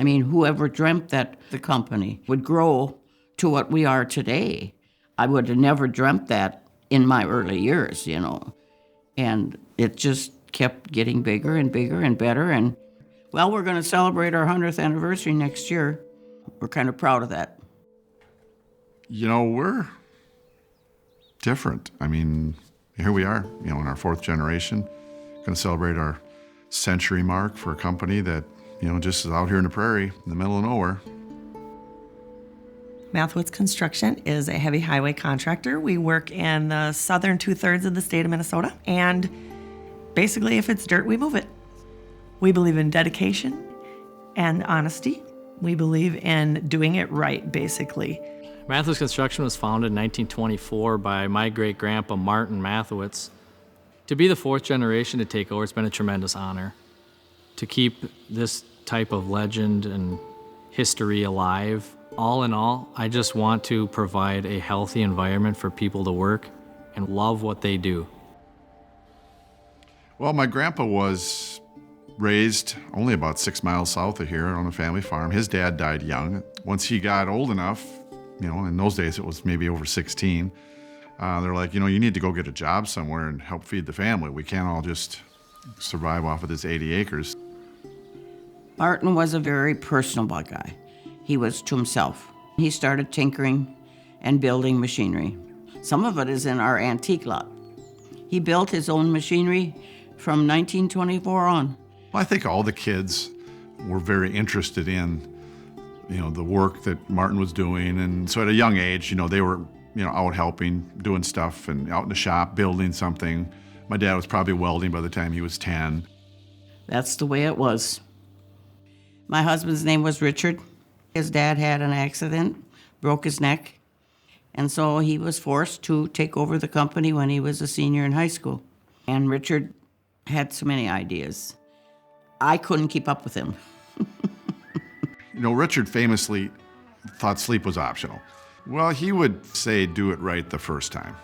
I mean, whoever dreamt that the company would grow to what we are today? I would have never dreamt that in my early years, you know. And it just kept getting bigger and bigger and better. And, well, we're going to celebrate our 100th anniversary next year. We're kind of proud of that. You know, we're different. I mean, here we are, you know, in our fourth generation, going to celebrate our century mark for a company that, you know, just is out here in the prairie, in the middle of nowhere. Mathiowetz Construction is a heavy highway contractor. We work in the southern 2/3 of the state of Minnesota, and basically if it's dirt, we move it. We believe in dedication and honesty. We believe in doing it right, basically. Mathiowetz Construction was founded in 1924 by my great-grandpa, Martin Mathiowetz. To be the fourth generation to take over, it's been a tremendous honor. To keep this type of legend and history alive, all in all, I just want to provide a healthy environment for people to work and love what they do. Well, my grandpa was raised only about 6 miles south of here on a family farm. His dad died young. Once he got old enough, you know, in those days it was maybe over 16, they're like, you know, you need to go get a job somewhere and help feed the family. We can't all just survive off of this 80 acres. Martin was a very personable guy. He was to himself. He started tinkering and building machinery. Some of it is in our antique lot. He built his own machinery from 1924 on. I think all the kids were very interested in, you know, the work that Martin was doing. And so at a young age, you know, they were, you know, out helping, doing stuff and out in the shop, building something. My dad was probably welding by the time he was 10. That's the way it was. My husband's name was Richard. His dad had an accident, broke his neck, and so he was forced to take over the company when he was a senior in high school. And Richard had so many ideas. I couldn't keep up with him. You know, Richard famously thought sleep was optional. Well, he would say, do it right the first time.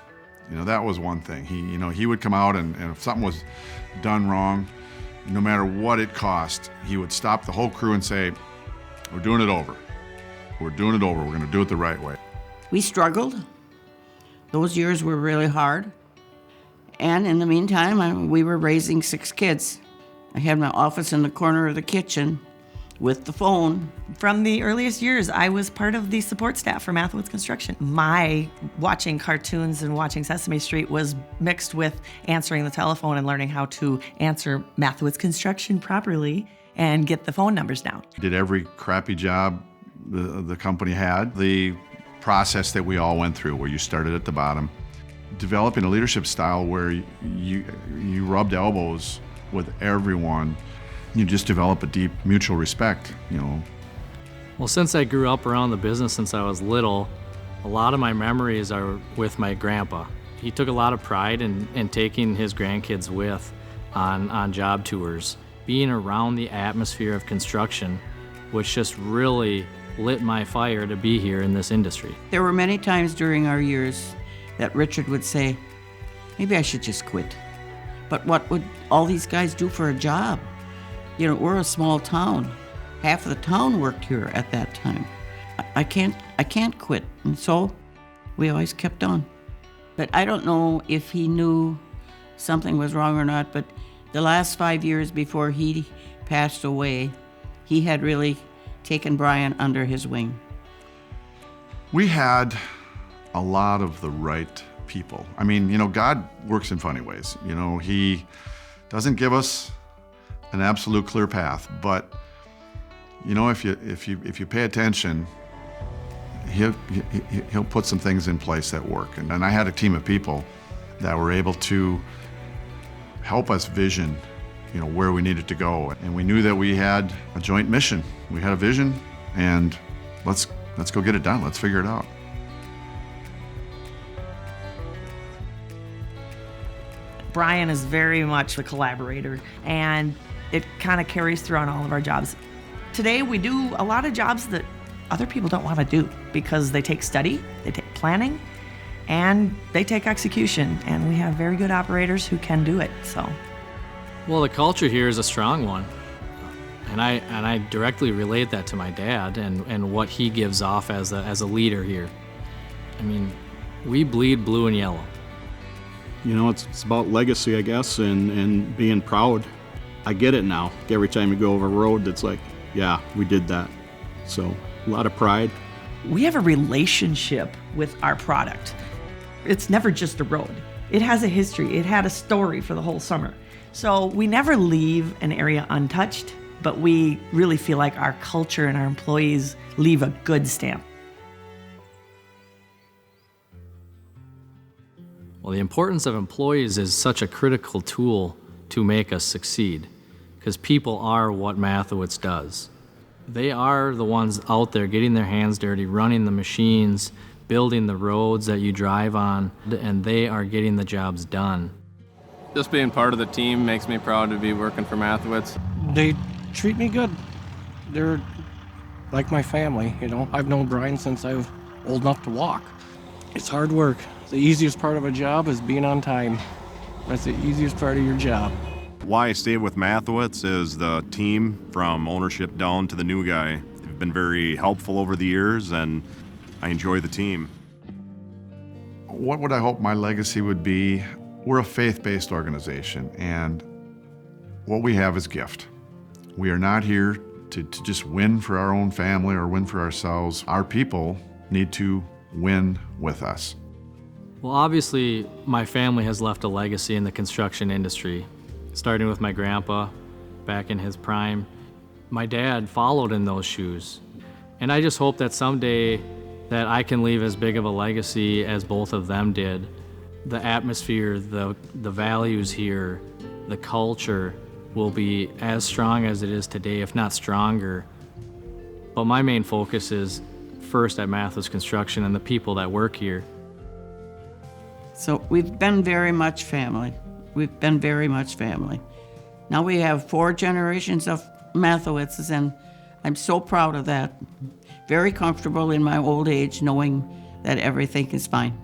You know, that was one thing. He would come out and if something was done wrong, no matter what it cost, he would stop the whole crew and say, we're doing it over. We're doing it over. We're going to do it the right way. We struggled. Those years were really hard. And in the meantime, we were raising 6 kids. I had my office in the corner of the kitchen with the phone. From the earliest years, I was part of the support staff for Mathiowetz Construction. My watching cartoons and watching Sesame Street was mixed with answering the telephone and learning how to answer Mathiowetz Construction properly and get the phone numbers down. Did every crappy job the company had. The process that we all went through, where you started at the bottom, developing a leadership style where you rubbed elbows with everyone. You just develop a deep mutual respect, you know. Well, since I grew up around the business since I was little, a lot of my memories are with my grandpa. He took a lot of pride in taking his grandkids with on job tours. Being around the atmosphere of construction, which just really lit my fire to be here in this industry. There were many times during our years that Richard would say, maybe I should just quit. But what would all these guys do for a job? You know, we're a small town. Half of the town worked here at that time. I can't quit. And so we always kept on. But I don't know if he knew something was wrong or not, but the last 5 years before he passed away, he had really taken Brian under his wing. We had a lot of the right people. I mean, you know, God works in funny ways. You know, He doesn't give us an absolute clear path, but you know, if you pay attention, he'll put some things in place that work. And I had a team of people that were able to help us vision, you know, where we needed to go. And we knew that we had a joint mission. We had a vision, and let's go get it done. Let's figure it out. Brian is very much a collaborator, and it kind of carries through on all of our jobs. Today, we do a lot of jobs that other people don't want to do because they take study, they take planning, and they take execution, and we have very good operators who can do it, so. Well, the culture here is a strong one. And I directly relate that to my dad and what he gives off as a leader here. I mean, we bleed blue and yellow. You know, it's about legacy, I guess, and being proud. I get it now. Every time you go over a road, it's like, yeah, we did that. So, a lot of pride. We have a relationship with our product. It's never just a road. It has a history. It had a story for the whole summer. So we never leave an area untouched, but we really feel like our culture and our employees leave a good stamp. Well, the importance of employees is such a critical tool to make us succeed, because people are what Mathiowetz does. They are the ones out there getting their hands dirty, running the machines, building the roads that you drive on, and they are getting the jobs done. Just being part of the team makes me proud to be working for Mathiowetz. They treat me good. They're like my family, you know. I've known Brian since I was old enough to walk. It's hard work. The easiest part of a job is being on time. That's the easiest part of your job. Why I stayed with Mathiowetz is the team, from ownership down to the new guy. They've been very helpful over the years, and I enjoy the team. What would I hope my legacy would be? We're a faith-based organization, and what we have is gift. We are not here to just win for our own family or win for ourselves. Our people need to win with us. Well, obviously, my family has left a legacy in the construction industry, starting with my grandpa back in his prime. My dad followed in those shoes. And I just hope that someday that I can leave as big of a legacy as both of them did. The atmosphere, the values here, the culture will be as strong as it is today, if not stronger. But my main focus is first at Mathiowetz Construction and the people that work here. So we've been very much family. We've been very much family. Now we have 4 generations of Mathiowetzes, and I'm so proud of that. Very comfortable in my old age knowing that everything is fine.